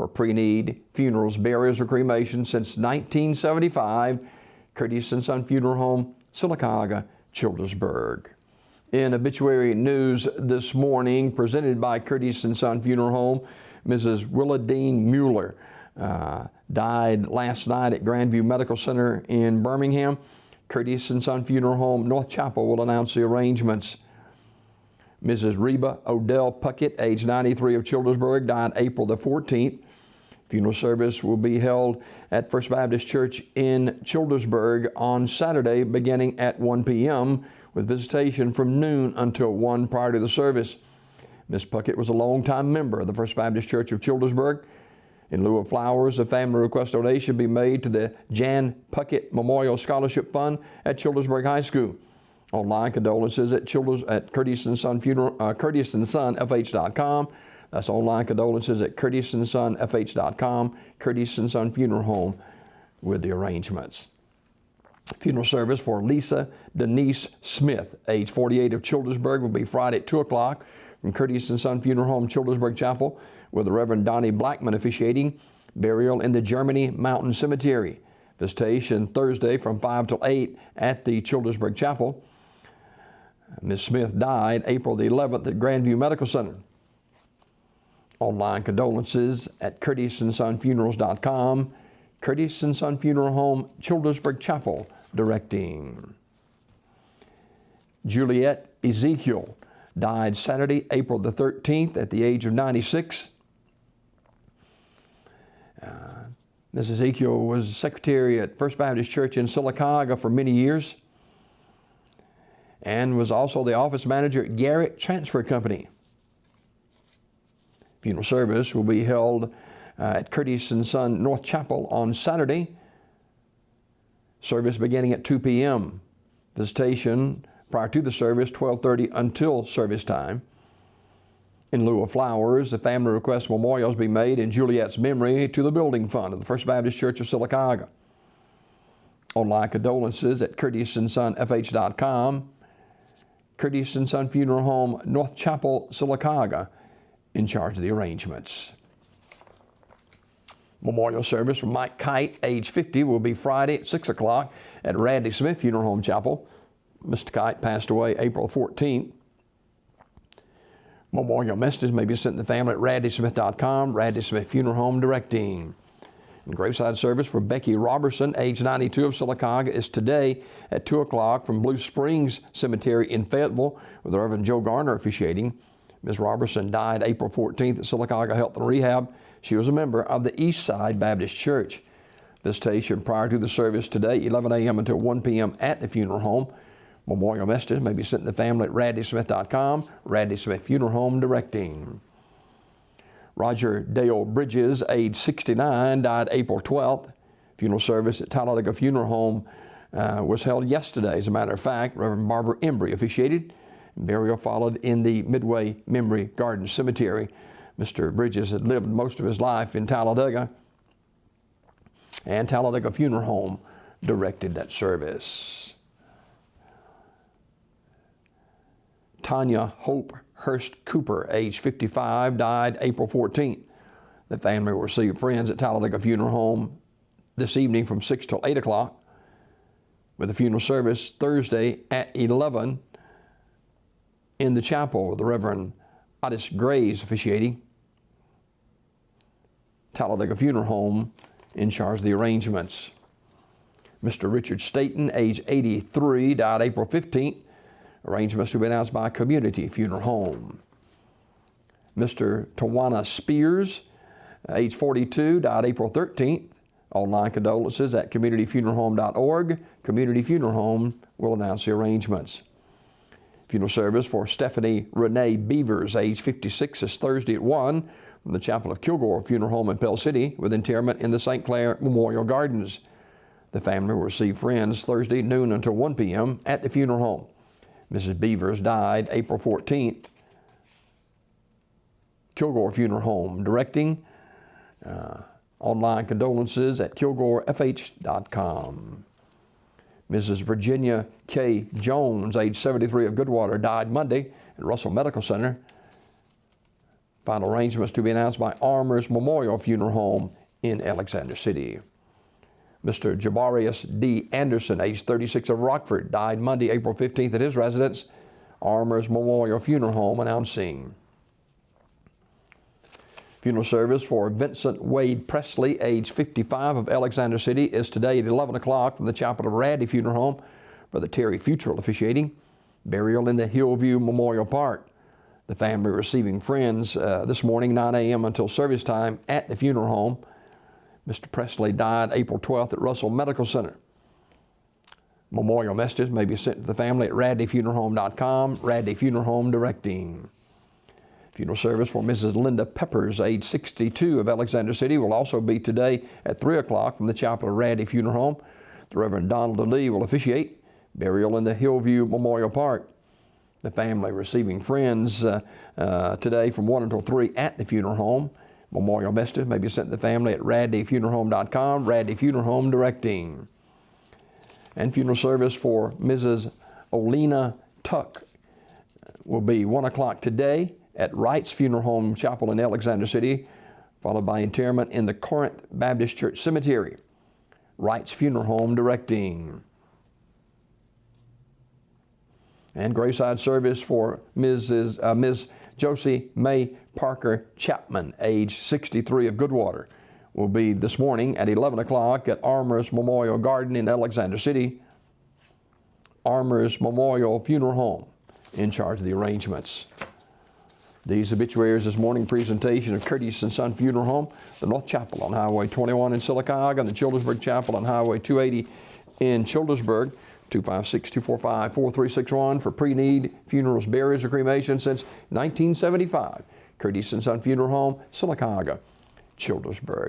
for pre-need funerals, burials, or cremation since 1975. Curtis and Son Funeral Home, Sylacauga, Childersburg. In obituary news this morning, presented by Curtis and Son Funeral Home, Mrs. Willadean Mueller died last night at Grandview Medical Center in Birmingham. Curtis and Son Funeral Home, North Chapel, will announce the arrangements. Mrs. Reba Odell Puckett, age 93, of Childersburg, died April the 14th. Funeral service will be held at First Baptist Church in Childersburg on Saturday beginning at 1 p.m. with visitation from noon until 1 prior to the service. Ms. Puckett was a longtime member of the First Baptist Church of Childersburg. In lieu of flowers, a family request donation be made to the Jan Puckett Memorial Scholarship Fund at Childersburg High School. Online condolences at Curtis and Son FH.com. That's online condolences at Curtis and Son FH.com. Curtis and Son Funeral Home with the arrangements. Funeral service for Lisa Denise Smith, age 48, of Childersburg, will be Friday at 2 o'clock from Curtis and Son Funeral Home, Childersburg Chapel, with the Reverend Donnie Blackman officiating. Burial in the Germany Mountain Cemetery. Visitation Thursday from 5 till 8 at the Childersburg Chapel. Ms. Smith died April the 11th at Grandview Medical Center. Online condolences at CurtisandSonFunerals.com. Curtis and Son Funeral Home, Childersburg Chapel, directing. Juliette Ezekiel died Saturday, April the 13th at the age of 96. Ms. Ezekiel was secretary at First Baptist Church in Sylacauga for many years and was also the office manager at Garrett Transfer Company. Funeral service will be held at Curtis and Son North Chapel on Saturday. Service beginning at 2 p.m. Visitation prior to the service, 12:30 until service time. In lieu of flowers, the family request memorials be made in Juliette's memory to the building fund of the First Baptist Church of Sylacauga. Online condolences at CurtisandSonFH.com. Curtis and Son Funeral Home, North Chapel, Sylacauga, in charge of the arrangements. Memorial service for Mike Kite, age 50, will be Friday at 6 o'clock at Radley Smith Funeral Home Chapel. Mr. Kite passed away April 14th. Memorial messages may be sent to the family at radleysmith.com. Radley Smith Funeral Home directing. And graveside service for Becky Roberson, age 92, of Sylacauga, is today at 2 o'clock from Blue Springs Cemetery in Fayetteville, with the Reverend Joe Garner officiating. Ms. Roberson died April 14th at Sylacauga Health and Rehab. She was a member of the East Side Baptist Church. Visitation prior to the service today, 11 a.m. until 1 p.m. at the funeral home. Memorial messages may be sent to the family at radleysmith.com. Radley Smith Funeral Home directing. Roger Dale Bridges, age 69, died April 12th. Funeral service at Talladega Funeral Home was held yesterday. As a matter of fact, Reverend Barbara Embry officiated. Burial followed in the Midway Memory Garden Cemetery. Mr. Bridges had lived most of his life in Talladega, and Talladega Funeral Home directed that service. Tonya Hope Hurst Cooper, age 55, died April 14th. The family will receive friends at Talladega Funeral Home this evening from 6 till 8 o'clock, with the funeral service Thursday at 11 in the chapel with the Reverend Otis Graves officiating. Talladega Funeral Home in charge of the arrangements. Mr. Richard Staten, age 83, died April 15th. Arrangements to be announced by Community Funeral Home. Mr. Towoni Spears, age 42, died April 13th. Online condolences at communityfuneralhome.org. Community Funeral Home will announce the arrangements. Funeral service for Stephanie Renee Beavers, age 56, is Thursday at 1 from the Chapel of Kilgore Funeral Home in Pell City, with interment in the St. Clair Memorial Gardens. The family will receive friends Thursday noon until 1 p.m. at the funeral home. Mrs. Beavers died April 14th. Kilgore Funeral Home directing. Online condolences at kilgorefh.com. Mrs. Virginia K. Jones, age 73, of Goodwater, died Monday at Russell Medical Center. Final arrangements to be announced by Armour's Memorial Funeral Home in Alexander City. Mr. Jaboarious D. Anderson, age 36 of Rockford, died Monday, April 15th at his residence. Armour's Memorial Funeral Home announcing. Funeral service for Vincent Wade Presley, age 55 of Alexander City, is today at 11 o'clock from the chapel of Radley Funeral Home. Brother Terry Futrell officiating. Burial in the Hillview Memorial Park. The family receiving friends this morning, 9 a.m. until service time at the funeral home. Mr. Presley died April 12th at Russell Medical Center. Memorial messages may be sent to the family at radleyfuneralhome.com. Radley Funeral Home directing. Funeral service for Mrs. Linda Peppers, age 62 of Alexander City, will also be today at 3 o'clock from the chapel of Radley Funeral Home. The Reverend Donald Lee will officiate. Burial in the Hillview Memorial Park. The family receiving friends today from 1 until 3 at the funeral home. Memorial messages may be sent to the family at radleyfuneralhome.com. Radley Funeral Home directing. And funeral service for Mrs. Olenia Tuck will be 1 o'clock today at Wright's Funeral Home Chapel in Alexander City, followed by interment in the Corinth Baptist Church Cemetery. Wright's Funeral Home directing. And graveside service for Ms. Josie May Parker Chapman, age 63 of Goodwater, will be this morning at 11 o'clock at Armour's Memorial Garden in Alexander City. Armour's Memorial Funeral Home in charge of the arrangements. These obituaries this morning, presentation of Curtis and Son Funeral Home, the North Chapel on Highway 21 in Sylacauga, and the Childersburg Chapel on Highway 280 in Childersburg. 256-245-4361 for pre-need funerals, burials, or cremation since 1975. Curtis and Son Funeral Home, Sylacauga, Childersburg.